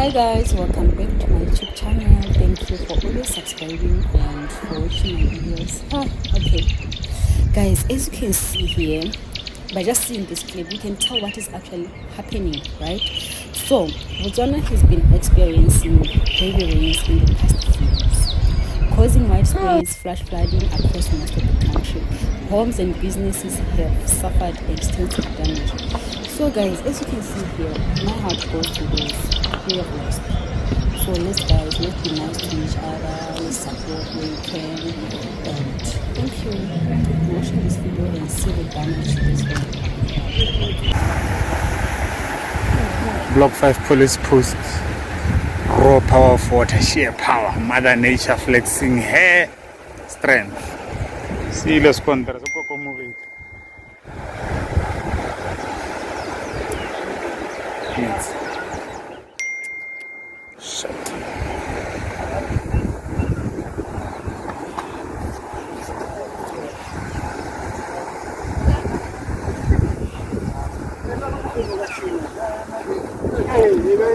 Hi guys, welcome back to my YouTube channel. Thank you for always subscribing and for watching my videos. Okay guys, as you can see here, by just seeing this clip you can tell what is actually happening, right? So Botswana has been experiencing heavy rains in the past few weeks, causing widespread flash flooding across most of the country. Homes and businesses have suffered extensive damage. So guys, as you can see here, my heart goes to those who have lost. So let's be nice to each other, let's support where we can, and thank you. Keep watching this video and see the damage this way. Block 5 police post. Raw power of water, sheer power. Mother Nature flexing her strength. See, let's go moving. Yes. Shut.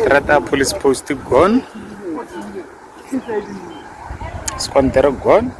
Trata police post gone. Squantero gone.